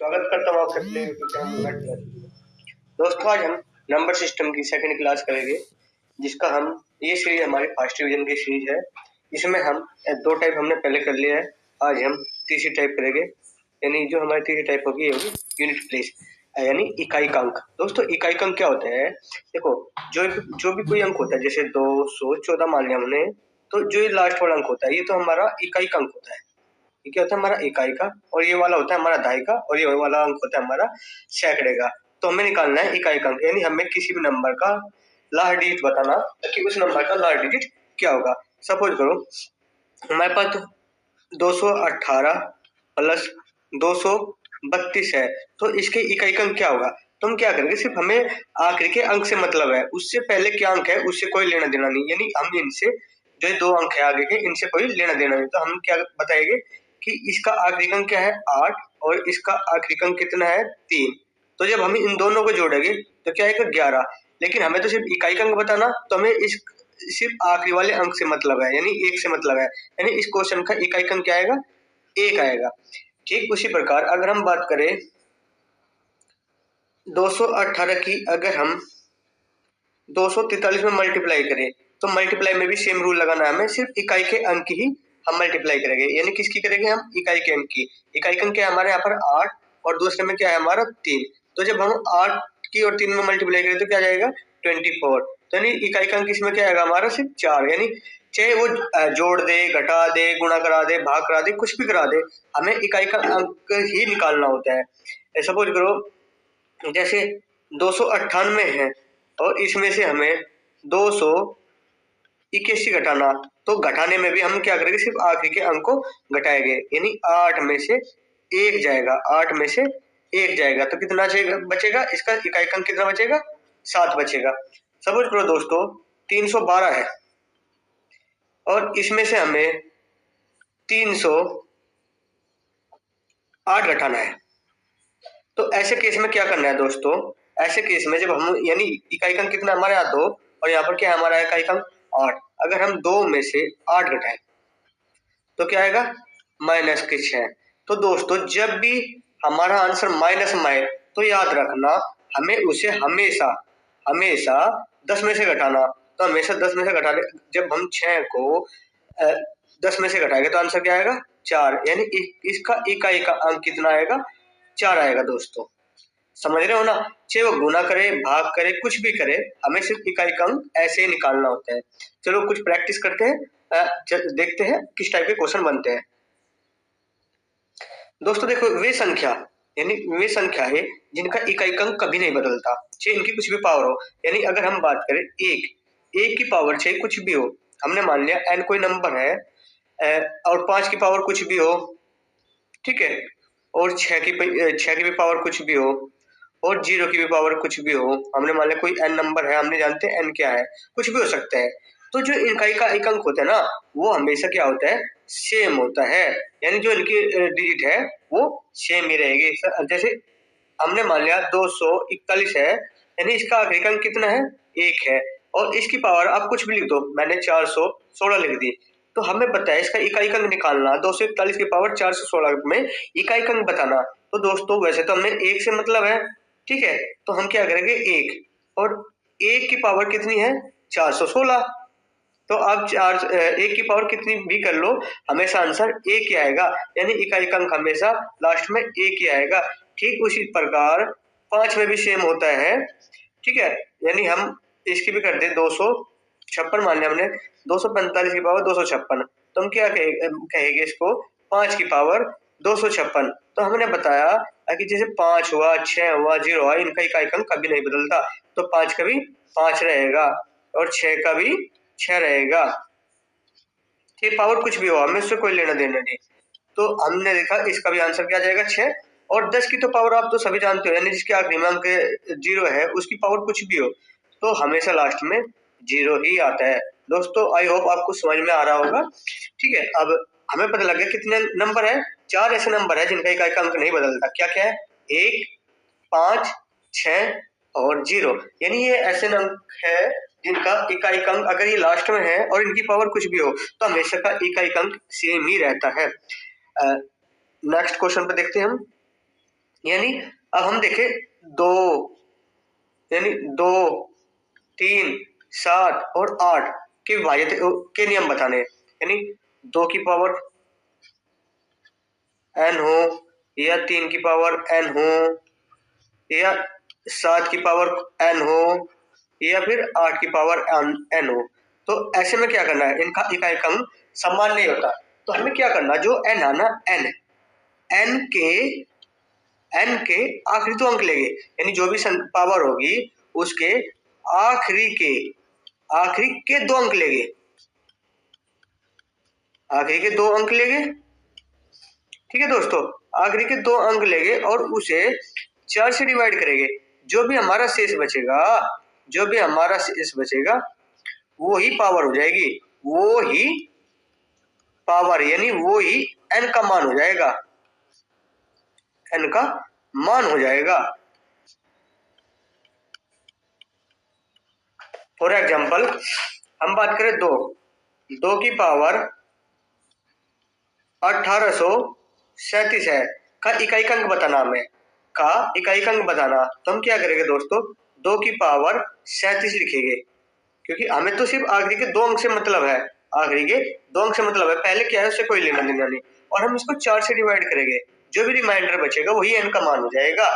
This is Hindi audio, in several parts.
स्वागत करता हूँ आपके अपने यूट्यूब चैनल मैथ क्लास में। दोस्तों, आज हम नंबर सिस्टम की सेकंड क्लास करेंगे, जिसका हम ये सीरीज हमारी फर्स्ट डिवीजन की सीरीज है। इसमें हम दो टाइप हमने पहले कर लिया है, आज हम तीसरी टाइप करेंगे। यानी जो हमारी तीसरी टाइप होगी ये होगी यूनिट प्लेस, यानी इकाई का अंक। दोस्तों, इकाई का अंक क्या होता है? देखो, जो भी कोई अंक होता है, जैसे 214 मान लिया हमने, तो जो ये लास्ट वाला अंक होता है ये तो हमारा इकाई का अंक होता है। ये क्या होता है? हमारा इकाई का। और ये वाला होता है हमारा दहाई का, और ये वाला अंक होता है हमारा सैकड़े का। तो हमें निकालना है इकाई का अंक, यानी हमें किसी भी नंबर का लास्ट डिजिट बताना कि उस नंबर का लास्ट डिजिट क्या होगा। सपोज करो हमारे पास 218 प्लस 232 है, तो इसके इकाई का अंक क्या होगा? तो हम क्या करेंगे, सिर्फ हमें आखिरी के अंक से मतलब है, उससे पहले क्या अंक है उससे कोई लेना देना नहीं। यानी हम इनसे जो दो अंक है आगे के, इनसे कोई लेना देना नहीं। तो हम क्या बताएंगे कि इसका आखिरी अंक क्या है 8 और इसका आखिरी अंक कितना है 3। तो जब हम इन दोनों को जोड़ेंगे तो क्या आएगा 11। लेकिन हमें तो सिर्फ इकाई का अंक बताना, तो हमें इस सिर्फ आखिरी वाले अंक से मतलब है, यानी 1 से मतलब है। यानी इस क्वेश्चन का इकाई का अंक क्या आएगा? 1 आएगा। ठीक उसी प्रकार अगर हम बात करें 218 की, अगर हम 243 में मल्टीप्लाई करें, तो मल्टीप्लाई में भी सेम रूल लगाना है हमें, सिर्फ इकाई के अंक की ही हम मल्टीप्लाई करेंगे। यानी किसकी करेंगे? हम इकाई के अंक की। इकाई का अंक क्या है हमारे यहाँ पर 8 और दूसरे में क्या है हमारा 3। तो जब हम 8 की और 3 में मल्टीप्लाई करें तो क्या जाएगा 24। तो यानी इकाई का अंक इसमें क्या आएगा हमारा सिर्फ 4। यानी चाहे वो जोड़ दे, घटा दे, गुणा करा दे, भाग करा दे, कुछ भी करा दे, हमें इकाई का अंक ही निकालना होता है। सपोज करो जैसे 298 है और इसमें से हमें 281 घटाना, तो घटाने में भी हम क्या करेंगे, सिर्फ आखिरी के अंक को घटाएंगे। यानी 8 में से 1 जाएगा, 8 में से 1 जाएगा, तो कितना बचेगा? इसका इकाई का अंक कितना बचेगा? 7 बचेगा। सपोज करो दोस्तों 312 है और इसमें से हमें 308 घटाना है। तो ऐसे केस में क्या करना है दोस्तों? ऐसे केस में जब हम, यानी इकाई का अंक कितना हमारे यहाँ 2 और यहाँ पर क्या है हमारा इकाई का अंक 8, अगर हम 2 में से 8 घटाएं तो क्या आएगा? माइनस के 6। तो दोस्तों जब भी हमारा आंसर माइनस में आए तो याद रखना हमें उसे हमेशा हमेशा 10 में से घटाना। तो हमेशा 10 में से घटा ले, जब हम 6 को 10 में से घटाएंगे तो आंसर क्या आएगा 4। यानी इसका इकाई का अंक कितना आएगा? 4 आएगा। दोस्तों समझ रहे हो ना? चाहे वो गुना करे, भाग करे, कुछ भी करे, हमें सिर्फ इकाई का अंक ऐसे ही निकालना होता है। चलो कुछ प्रैक्टिस करते हैं, देखते हैं किस टाइप के क्वेश्चन बनते हैं। दोस्तों देखो, वे संख्या यानी वे संख्या है जिनका इकाई का अंक कभी नहीं बदलता, चाहे इनकी कुछ भी पावर हो। यानी अगर हम बात करें एक की पावर चाहे कुछ भी हो, हमने मान लिया n कोई नंबर है और 5 की पावर कुछ भी हो, ठीक है, और 6 की भी पावर कुछ भी हो, और 0 की भी पावर कुछ भी हो। हमने मान लिया कोई n नंबर है, हमने जानते हैं n क्या है, कुछ भी हो सकता है। तो जो इकाई का एक अंक होता है ना, वो हमेशा क्या होता है? सेम होता है। यानी जो इनकी डिजिट है वो सेम ही रहेगी। जैसे हमने मान लिया 241 है, यानी इसका आखिरी अंक कितना है? 1 है, और इसकी पावर आप कुछ भी लिख दो, मैंने 416 लिख दी। तो हमें पता है इसका इकाई अंक निकालना, 241 की पावर 416 में इकाई अंक बताना। तो दोस्तों वैसे तो हमें 1 से मतलब है, ठीक है, तो हम क्या करेंगे 1, और 1 की पावर कितनी है? 416। तो अब 1 की पावर कितनी भी कर लो, हमेशा आंसर 1 ही आएगा। यानी इकाई का अंक हमेशा लास्ट में 1 ही आएगा। ठीक उसी प्रकार 5 में भी सेम होता है, ठीक है। यानी हम इसकी भी कर दे 256 मान लिया हमने, 245 की पावर 256, तो हम क्या कहेंगे इसको? 5 की पावर 256। तो हमने बताया कि जैसे 5 हुआ, 6 हुआ, 0 हुआ, इनका इकाई अंक कभी नहीं बदलता। तो 5 का भी 5 रहेगा और 6 का भी 6 रहेगा। ठीक, पावर कुछ भी हो, हमें उससे कोई लेना देना नहीं। तो हमने देखा इसका भी आंसर क्या जाएगा 6। और 10 की तो पावर आप तो सभी जानते हो, यानी जिसके आखिरी में अंक 0 है उसकी पावर कुछ भी हो, तो हमेशा लास्ट में 0 ही आता है। दोस्तों आई होप आपको समझ में आ रहा होगा। ठीक है, अब हमें पता लग गया कितने नंबर है। 4 ऐसे नंबर है जिनका इकाई का अंक नहीं बदलता। क्या क्या है? 1, 5, 6 और 0। यानी ये ऐसे अंक है जिनका इकाई अंक अगर ये लास्ट में है और इनकी पावर कुछ भी हो तो हमेशा का इकाई अंक सेम ही रहता है। नेक्स्ट क्वेश्चन पे देखते हैं हम। यानी अब हम देखें 2, यानी 2, 3, 7 और 8 के विभाजित के नियम बताने हैं। यानी 2 की पावर n हो, या 3 की पावर n हो, या 7 की पावर n हो, या फिर 8 की पावर n हो। तो ऐसे में क्या करना है, इनका इकाई अंक समान नहीं होता। तो हमें क्या करना, जो n है ना, n के आखिरी 2 अंक लेंगे, यानी जो भी पावर होगी उसके आखिरी के 2 अंक लेंगे, आखिरी के 2 अंक लेंगे। ठीक है दोस्तों, आखिरी के 2 अंक लेंगे और उसे 4 से डिवाइड करेंगे। जो भी हमारा शेष बचेगा वो ही पावर हो जाएगी, वो ही पावर, यानी वो ही n का मान हो जाएगा, n का मान हो जाएगा। फॉर एग्जाम्पल हम बात करें 2 की पावर 1837 है का इकाई अंक बताना, हमें का इकाई अंक बताना। तो हम क्या करेंगे दोस्तों, 2 की पावर 37 लिखेंगे, क्योंकि हमें तो सिर्फ आखिरी के 2 अंक से मतलब है, आखिरी के 2 अंक से मतलब है, पहले क्या है उससे कोई लेना देना नहीं। और हम इसको 4 से डिवाइड करेंगे, जो भी रिमाइंडर बचेगा वही n का मान हो जाएगा।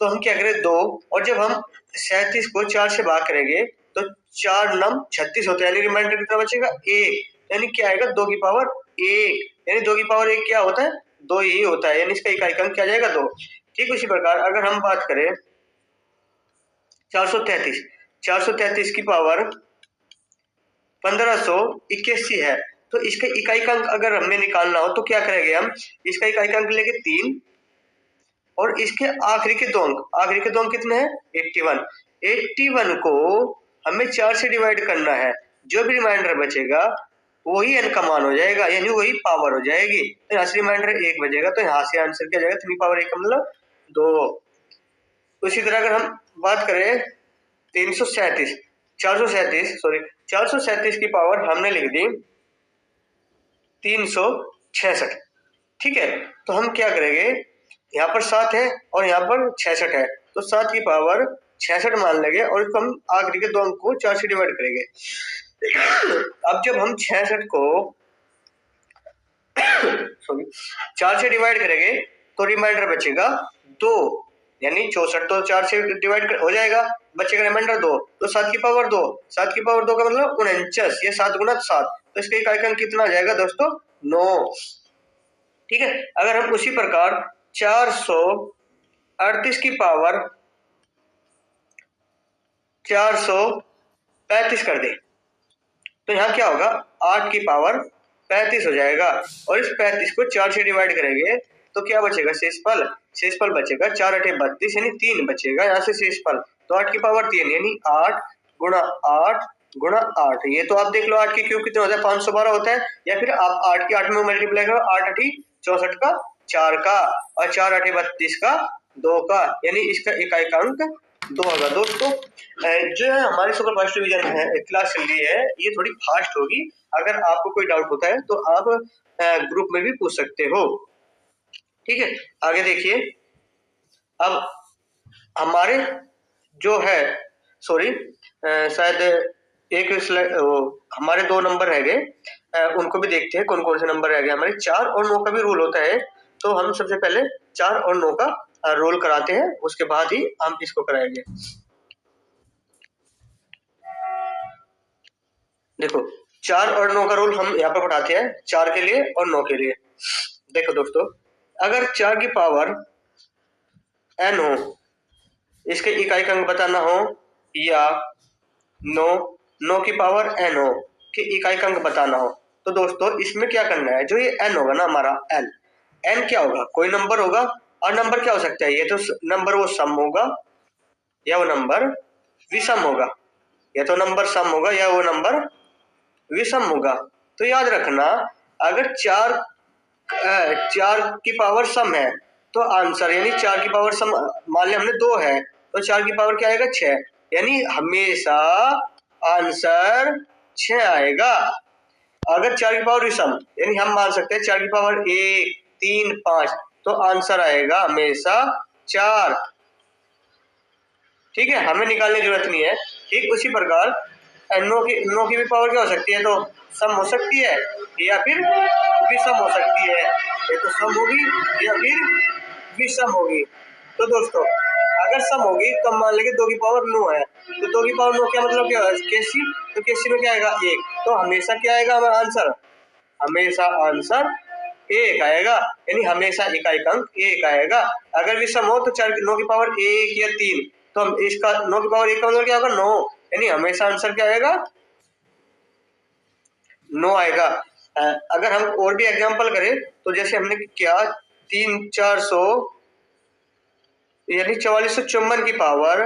तो हम क्या करें 2, और जब हम 37 को 4 से भाग करेंगे तो 4 9 36 होता है, यानी रिमाइंडर कितना बचेगा 1, यानी क्या आएगा 2 की पावर 1, यानी 2 की पावर 1 क्या होता है, 2 ही होता है, यानी इसका इकाई अंक क्या जाएगा 2। ठीक उसी प्रकार अगर हम बात करें 433 की पावर 1581 है, तो इसका इकाई अंक अगर हमें निकालना हो तो क्या करेंगे, हम इसका इकाई अंक लेंगे 3, और इसके आखिरी के 2 अंक कितने हैं 81 को हमें 4 से डिवाइड करना है, जो भी रिमाइंडर बचेगा वही n का मान हो जाएगा, यानी वही पावर हो जाएगी। तो यहाँ से रिमाइंडर 1 बचेगा, तो यहाँ से आंसर क्या जाएगा 3 पावर 1 का मतलब 2। उसी तरह अगर हम बात करें 437 की पावर हमने लिख दी 366। ठीक है, तो हम क्या करेंगे, यहाँ पर 7 है और यहाँ पर 66 है, तो 7 की पावर 66 मान लेंगे और इसको हम आखिरी के 2 अंक को 4 से डिवाइड करेंगे। अब जब हम 66 को 4 से डिवाइड करेंगे तो रिमाइंडर बचेगा 2, यानी 64 तो 4 से डिवाइड हो जाएगा, बचेगा रिमाइंडर 2, तो 7 की पावर 2 का मतलब 49, ये 7 गुना 7, तो इसका इकाई अंक कितना आ जाएगा दोस्तों 9। ठीक है, अगर हम उसी प्रकार 438 की पावर 435 कर दे, तो यहाँ क्या होगा 8 की पावर 35 हो जाएगा, और इस 35 को 4 से डिवाइड करेंगे तो क्या बचेगा शेषफल बचेगा 4 8 32, यानी 3 बचेगा यहाँ से शेषफल, तो 8 की पावर 3, यानी 8 गुणा 8 गुणा 8, ये तो आप देख लो 8 की क्यूब कितना होता है 512 होता है, या फिर आप 8 की 8 में मल्टीप्लाई करो, 8 8 64 का 4 का, और 4 8 32 का 2 का, यानी इसका इकाई अंक 2 होगा। दोस्तों जो है हमारी सुपर फर्स्ट डिवीजन है क्लास चल रही है, ये थोड़ी फास्ट होगी, अगर आपको कोई डाउट होता है तो आप ग्रुप में भी पूछ सकते हो। ठीक है, आगे देखिए, अब हमारे जो है सॉरी शायद एक स्लाइड हमारे 2 नंबर रह गए, उनको भी देखते हैं कौन कौन से नंबर रह गए हमारे। 4 और 9 का भी रूल होता है, तो हम सबसे पहले 4 और 9 का रोल कराते हैं, उसके बाद ही हम इसको कराएंगे। देखो 4 और 9 का रोल हम यहाँ पर पढ़ाते हैं, 4 के लिए और 9 के लिए। देखो दोस्तों, अगर 4 की पावर n हो, इसके इकाई अंक बताना हो, या 9 की पावर n हो कि इकाई अंक बताना हो, तो दोस्तों इसमें क्या करना है, जो ये n होगा ना हमारा n क्या होगा, कोई नंबर होगा, और नंबर क्या हो सकता है, ये तो नंबर वो सम होगा या वो नंबर विषम होगा, या तो नंबर सम होगा या वो नंबर विषम होगा। तो याद रखना, अगर 4 की पावर सम है तो आंसर, यानी 4 की पावर सम मान लिया हमने 2 है, तो 4 की पावर क्या आएगा 6, यानी हमेशा आंसर 6 आएगा। अगर 4 की पावर विषम, यानी हम मान सकते हैं 4 की पावर 1 3 5, तो आंसर आएगा हमेशा 4। ठीक है, हमें निकालने की जरूरत नहीं है। ठीक उसी प्रकार नो की भी पावर क्या हो सकती है, तो सम हो सकती है या फिर विषम हो सकती है। ये तो सम होगी या फिर विषम होगी। तो दोस्तों अगर सम होगी तो मान लेंगे 2 की पावर 9 है, तो 2 की पावर 9 क्या मतलब क्या है, केसी, तो केसी में क्या आएगा 1, तो हमेशा क्या आएगा हमारा आंसर, हमेशा आंसर 1 आएगा, यानी हमेशा इकाई अंक 1 आएगा। अगर विषम हो तो 9 की पावर 1 या 3, तो हम इसका 9 की पावर 1 का मतलब क्या होगा 9, यानी हमेशा आंसर क्या आएगा 9 आएगा। अगर हम और भी एग्जांपल करें तो जैसे हमने क्या 3 400 यानी 4454 की पावर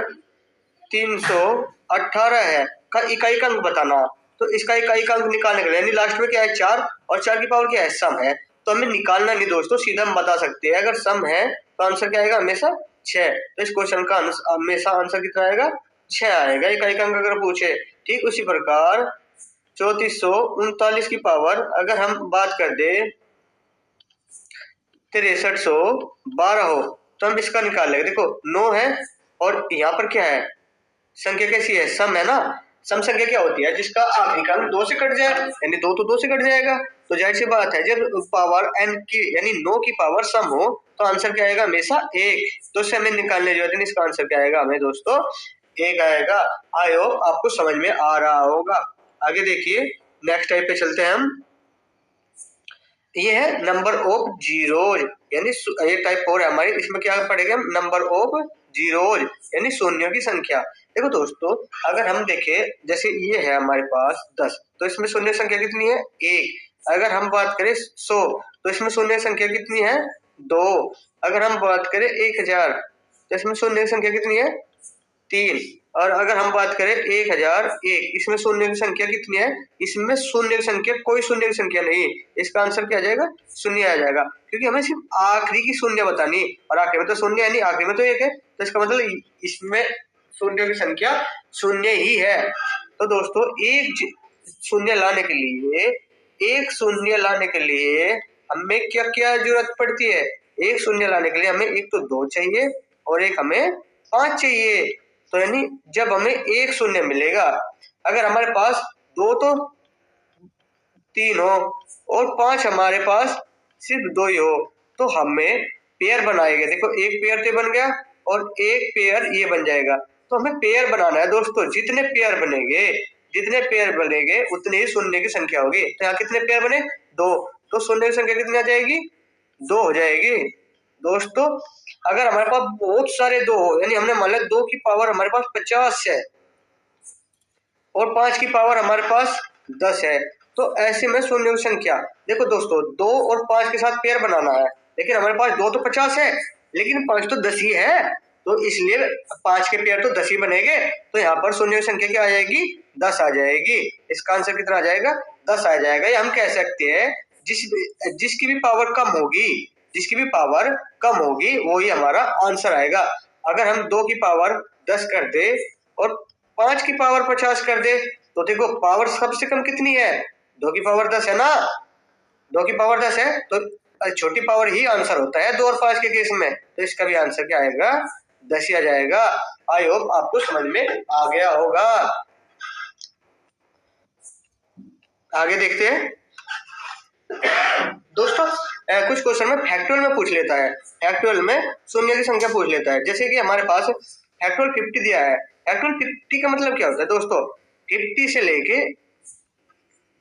318 है का इकाई का अंक बताना। तो इसका इकाई का अंक निकालने के लिए यानी लास्ट में क्या है 4 और 4 की पावर क्या है सम है, तो हमें निकालना नहीं दोस्तों, सीधा हम बता सकते हैं अगर सम है तो आंसर क्या आएगा हमेशा 6। तो इस क्वेश्चन का हमेशा आंसर कितना आएगा 6 आएगा इकाई का अंक अगर पूछे। ठीक उसी प्रकार 3439 की पावर अगर हम बात कर दे 6312 हो तो हम इसका निकाल लेंगे। देखो 9 है और यहाँ पर क्या है संख्या कैसी है सम है ना, सम संख्या क्या होती है जिसका आखिरी का अंक 2 से कट जाए, यानी 2 तो 2 से कट जाएगा, तो जाहिर सी बात है जब पावर n की यानी 9 की पावर सम हो तो आंसर क्या आएगा हमेशा 1। तो इससे हमें निकालने जो है इसका आंसर क्या आएगा हमें दोस्तों 1 आएगा। आई होप आपको समझ में आ रहा होगा। आगे देखिए नेक्स्ट टाइप पे चलते हैं हम, ये है नंबर ऑफ जीरोज, यानी ये टाइप 4 है हमारी, इसमें क्या पढ़ेंगे हम नंबर ऑफ जीरोज यानी शून्यों की संख्या। देखो दोस्तों अगर हम देखें जैसे ये है हमारे पास 10, तो इसमें शून्य संख्या कितनी है 1। अगर हम बात करें 100 तो इसमें शून्य संख्या कितनी है 2। अगर हम बात करें 1000 तो इसमें शून्य संख्या कितनी है 3। और अगर हम बात करें 1001 इसमें शून्य की संख्या कितनी है, इसमें शून्य की संख्या कोई शून्य की संख्या नहीं, इसका आंसर क्या आ जाएगा शून्य आ जाएगा, क्योंकि हमें सिर्फ आखिरी की शून्य बतानी और आखिरी में तो शून्य है नहीं, आखिरी में तो 1 है, तो इसका मतलब इसमें शून्य की संख्या शून्य ही है। तो दोस्तों एक शून्य लाने के लिए हमें क्या क्या जरूरत पड़ती है, एक शून्य लाने के लिए हमें एक तो 2 चाहिए और एक हमें 5 चाहिए। तो यानी जब हमें एक शून्य मिलेगा, अगर हमारे पास 2 तो 3 हो और 5 हमारे पास सिर्फ 2 ही हो तो हमें पेयर बनाएंगे। देखो एक पेयर तो बन गया और एक पेयर ये बन जाएगा, तो हमें पेयर बनाना है दोस्तों। जितने पेयर बनेंगे उतनी ही शून्य की संख्या होगी। तो यहाँ कितने पेयर बने 2, तो शून्य की संख्या कितनी आ जाएगी 2 हो जाएगी। दोस्तों अगर हमारे पास बहुत सारे 2 हो, यानी हमने मान लिया 2 की पावर हमारे पास 50 है और 5 की पावर हमारे पास 10 है, तो ऐसे में शून्य की संख्या देखो दोस्तों 2 और 5 के साथ पेयर बनाना है, लेकिन हमारे पास 2 तो 50 है लेकिन 5 तो 10 ही है, तो इसलिए 5 के पेयर तो 10 ही बनेंगे, तो यहाँ पर शून्य की संख्या क्या आ जाएगी 10 आ जाएगी। इसका आंसर कितना आ जाएगा 10 आ जाएगा। ये हम कह सकते हैं जिसकी भी पावर कम होगी वही हमारा आंसर आएगा। अगर हम 2 की पावर 10 कर दे और 5 की पावर 50 कर दे तो देखो पावर सबसे कम कितनी है 2 की पावर 10 है ना, 2 की पावर 10 है तो छोटी पावर ही आंसर होता है 2 और 5 के केस में, तो इसका भी आंसर क्या आएगा 10 ही आ जाएगा। आई होप आपको समझ में आ गया होगा। आगे देखते हैं दोस्तों, कुछ क्वेश्चन में फैक्टोरियल में पूछ लेता है, फैक्टोरियल में शून्य की संख्या पूछ लेता है। जैसे कि हमारे पास फैक्टोरियल 50 दिया है, फैक्टोरियल 50 का मतलब क्या होता है दोस्तों 50 से लेके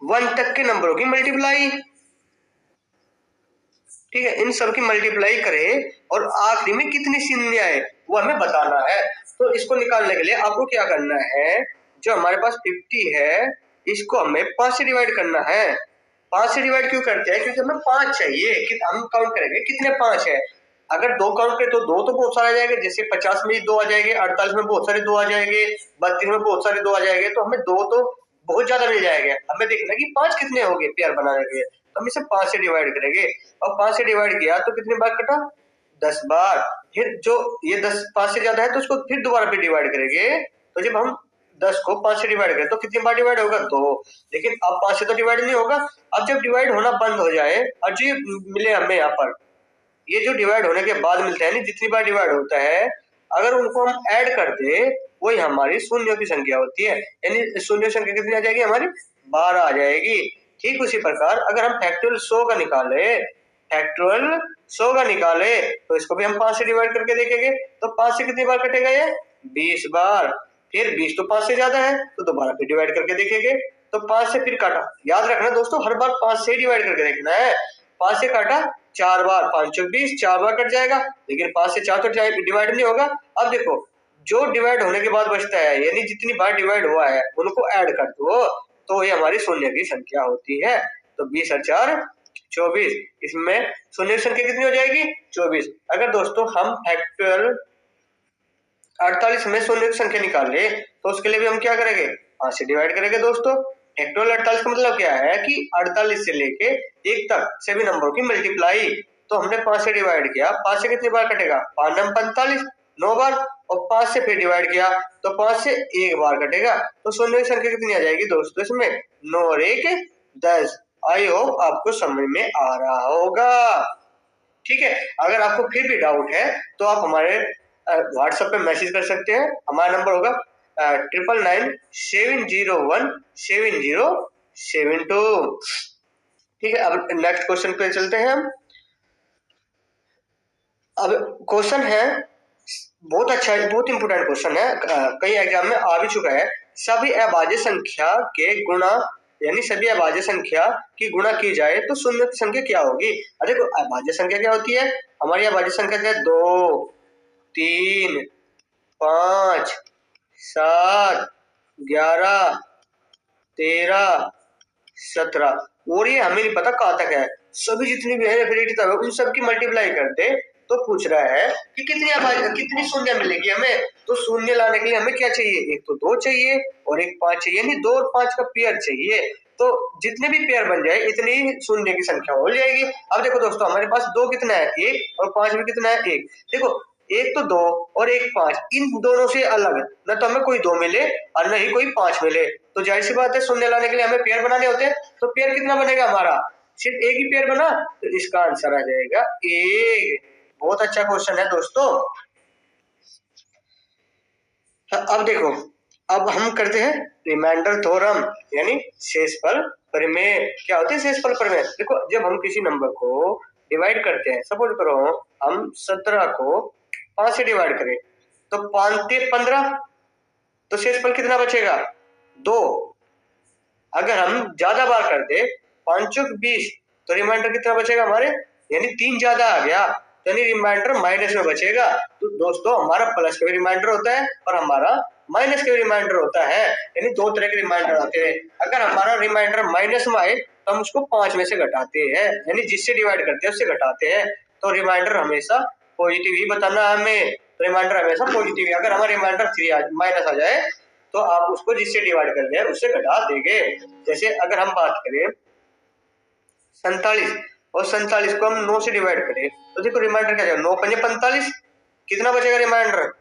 1 तक के नंबरों की मल्टीप्लाई, ठीक है, इन सब की मल्टीप्लाई करें और आखिरी में कितनी शून्य आए वो हमें बताना है। तो इसको निकालने के लिए आपको क्या करना है, जो हमारे पास 50 है इसको हमें 5 से डिवाइड करना है। 5 से डिवाइड क्यों करते हैं, क्योंकि हमें 5 चाहिए कि हम काउंट करेंगे कितने 5 है। अगर 2 काउंट करें तो 2 तो बहुत सारे आ जाएंगे, जैसे 50 में 2 आ जाएंगे, 48 में बहुत सारे 2 आ जाएंगे, 32 में बहुत सारे 2 आ जाएंगे, तो हमें 2 तो बहुत ज्यादा मिल जाएगा। हमें देखना कि 5 कितने होंगे पेयर बनाने के लिए, हम इसे 5 से डिवाइड करेंगे और 5 से डिवाइड किया तो कितने बार कटा 10 बार। फिर जो ये 10 5 से ज्यादा है तो उसको फिर दोबारा पे डिवाइड करेंगे, तो जब हम 10 को 5 से डिवाइड करें तो कितनी बार डिवाइड होगा 2, लेकिन अब 5 से तो डिवाइड नहीं होगा। अब जब डिवाइड होना बंद हो जाए और जो मिले हमें यहाँ पर ये जो डिवाइड होने के बाद मिलता है, जितनी बार डिवाइड होता है अगर उनको हम ऐड कर दे वही हमारी शून्यों की संख्या होती है। यानी शून्य संख्या कितनी आ जाएगी हमारी 12 आ जाएगी। ठीक उसी प्रकार अगर हम फैक्टोरियल 100 का निकाले तो इसको भी हम 5 से डिवाइड करके देखेंगे। तो 5 से कितनी बार कटेगा ये 20 बार। फिर 20 तो 5 से ज्यादा है तो दोबारा फिर डिवाइड करके देखेंगे। तो 5 से फिर काटा, याद रखना दोस्तों हर बार 5 से डिवाइड करके देखना है। 5 से काटा 4 बार, 5 चौक 20, 4 बार कट जाएगा, लेकिन 5 से 4 तो डिवाइड नहीं होगा। अब देखो जो डिवाइड होने के बाद बचता है यानी जितनी बार डिवाइड हुआ है उनको ऐड कर दो तो ये हमारी शून्य की संख्या होती है। तो 20 और 4 24, इसमें शून्य की संख्या कितनी हो जाएगी 24। अगर दोस्तों हम फैक्टोरियल 48 में शून्य की संख्या निकाले तो उसके लिए भी हम क्या करेंगे 5 से डिवाइड करेंगे दोस्तों। फैक्टोरियल 48 का मतलब क्या है कि 48 से लेके 1 तक सभी नंबरों की मल्टीप्लाई। तो हमने 5 से डिवाइड किया, 5 से कितनी बार कटेगा 5 9 45, 9 बार, और 5 से फिर डिवाइड किया तो 5 से 1 बार कटेगा। तो शून्य की संख्या कितनी आ जाएगी दोस्तों इसमें 9 और 1 10। आई होप आपको समझ में आ रहा होगा। ठीक है, अगर आपको फिर भी डाउट है तो आप हमारे व्हाट्सएप पे मैसेज कर सकते हैं। हमारा नंबर होगा 9997070772। ठीक है, अब नेक्स्ट क्वेश्चन पे चलते हैं हम। अब क्वेश्चन है बहुत अच्छा है, बहुत इंपोर्टेंट क्वेश्चन है, कई एग्जाम में आ भी चुका है। सभी अभाज्य संख्या के गुणा यानी सभी अभाज्य संख्या की गुणा की जाए तो शून्य की संख्या क्या होगी। अरे देखो अभाज्य संख्या क्या होती है, हमारी अभाज्य संख्या क्या है 2 3 5 7 11 13 17, और ये हमें नहीं पता कहाँ तक है। सभी जितनी भी है उन सब की मल्टीप्लाई करते तो पूछ रहा है कि कितनी शून्य मिलेगी हमें। तो शून्य लाने के लिए हमें क्या चाहिए, एक तो 2 चाहिए और एक 5 चाहिए, यानी 2 और 5 का पेयर चाहिए। तो जितने भी पेयर बन जाए इतनी ही शून्य की संख्या हो जाएगी। अब देखो दोस्तों हमारे पास 2 कितना है 1 और 5 भी कितना है 1। देखो एक तो 2 और एक 5, इन दोनों से अलग न तो हमें कोई 2 मिले और न ही कोई 5 मिले। तो जाहिर सी बात है शून्य लाने के लिए हमें पेयर बनाने होते हैं। तो पेयर कितना बनेगा हमारा, सिर्फ एक ही पेयर बना, तो इसका आंसर आ जाएगा 1। बहुत अच्छा क्वेश्चन है दोस्तों। अब देखो अब हम करते हैं रिमाइंडर थ्योरम यानी शेषफल प्रमेय। क्या होते हैं शेषफल प्रमेय। देखो जब हम किसी नंबर को डिवाइड करते हैं, सपोज करो हम 17 को 5 से डिवाइड करें तो 5 से 15, तो शेषफल कितना बचेगा 2। अगर हम ज्यादा बार कर दे 5 चौक 20 तो रिमाइंडर कितना बचेगा हमारे, यानी 3 ज्यादा आ गया, यानी रिमाइंडर माइनस में बचेगा। तो दोस्तों हमारा प्लस का भी रिमाइंडर होता है और हमारा माइनस का भी रिमाइंडर होता है, यानी 2 तरह के रिमाइंडर आते हैं। अगर हमारा रिमाइंडर माइनस में आए तो हम उसको 5 में से घटाते हैं, यानी जिससे डिवाइड करते हैं उससे घटाते हैं। तो रिमाइंडर हमेशा पॉजिटिव ही बताना है हमें, रिमाइंडर हमेशा पॉजिटिव है। अगर हमारा रिमाइंडर 3 माइनस आ जाए तो आप उसको जिससे डिवाइड कर रहे हैं उससे घटा देंगे। जैसे अगर हम बात करें 47 और 47 को हम 9 से डिवाइड करें तो देखो रिमाइंडर क्या जाएगा 9 पंजे 45, कितना बचेगा रिमाइंडर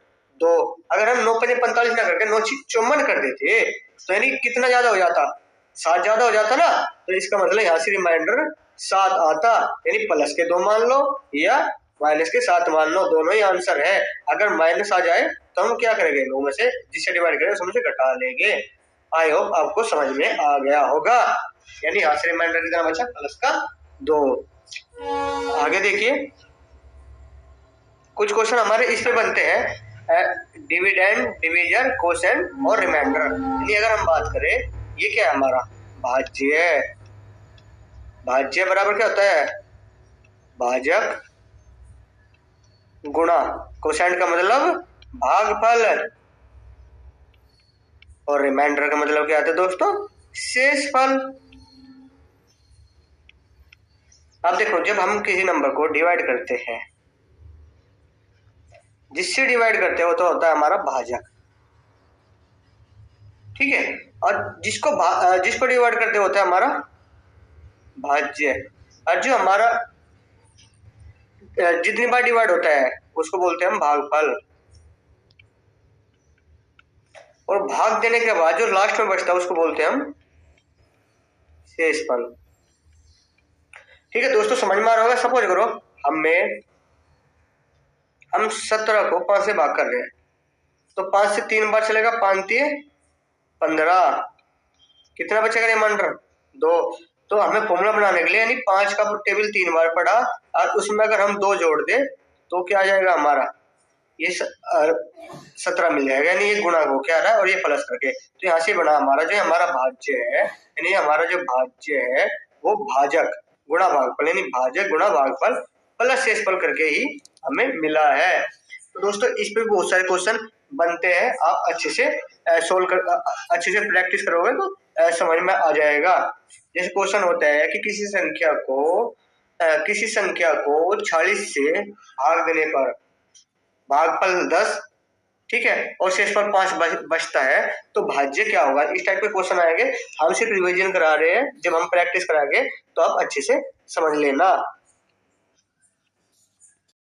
2। अगर हम 9 पंजे 45 ना करके 9 54 कर देते तो यानी कितना ज्यादा हो जाता 7 ज्यादा हो जाता ना। तो इसका मतलब यहाँ से रिमाइंडर 7 आता, यानी प्लस के 2 मान लो या माइनस के 7 मान लो, दोनों ही आंसर है। अगर माइनस आ जाए तो हम क्या करेंगे 9 में से जिससे डिवाइड करें उसमें से घटा लेंगे। आई होप आपको समझ में आ गया होगा। यानी यहाँ से रिमाइंडर कितना बचा प्लस का 2। आगे देखिए कुछ क्वेश्चन हमारे इस पे बनते हैं डिविडेंड, डिवीजन, कोसेंट और रिमाइंडर। यानी अगर हम बात करें ये क्या है हमारा भाज्य। भाज्य बराबर क्या होता है भाजक गुणा, कोसेंट का मतलब भागफल, और रिमाइंडर का मतलब क्या आता है दोस्तों शेषफल। अब देखो जब हम किसी नंबर को डिवाइड करते हैं जिससे डिवाइड करते हैं वो तो होता है हमारा भाजक, ठीक है, और जिसको डिवाइड करते होता है हमारा भाज्य। और जो हमारा जितनी बार डिवाइड होता है उसको बोलते हैं हम भागफल। और भाग देने के बाद जो लास्ट में बचता है उसको बोलते हैं हम शेषफल। ठीक है दोस्तों समझ में आ रहा होगा। सपोज करो हमें हम 17 को 5 से भाग कर रहे हैं, तो 5 से 3 बार चलेगा, 5 3 15, कितना बचेगा रिमाइंडर 2। तो हमें फॉर्मूला बनाने के लिए यानी 5 का टेबल 3 बार पढ़ा और उसमें अगर हम 2 जोड़ दे तो क्या आ जाएगा हमारा, ये 17 मिल जाएगा, यानी ये गुणा हो क्या आ रहा है और ये प्लस करके, तो यहाँ से बना हमारा जो हमारा भाज्य है, यानी हमारा जो भाज्य है वो भाजक गुणा भागफल, यानी भाजक गुणा भागफल प्लस शेषफल करके ही हमें मिला है। तो दोस्तों इस पे बहुत सारे क्वेश्चन बनते हैं, आप अच्छे से सोल्व कर अच्छे से प्रैक्टिस करोगे तो समझ में आ जाएगा। जैसे क्वेश्चन होता है कि किसी संख्या को 46 से भाग देने पर भागफल 10, ठीक है, और शेषफल 5 बचता है, तो भाज्य क्या होगा। इस टाइप के क्वेश्चन आएंगे, हम सिर्फ रिवीजन करा रहे हैं, जब हम प्रैक्टिस कराएंगे तो आप अच्छे से समझ लेना।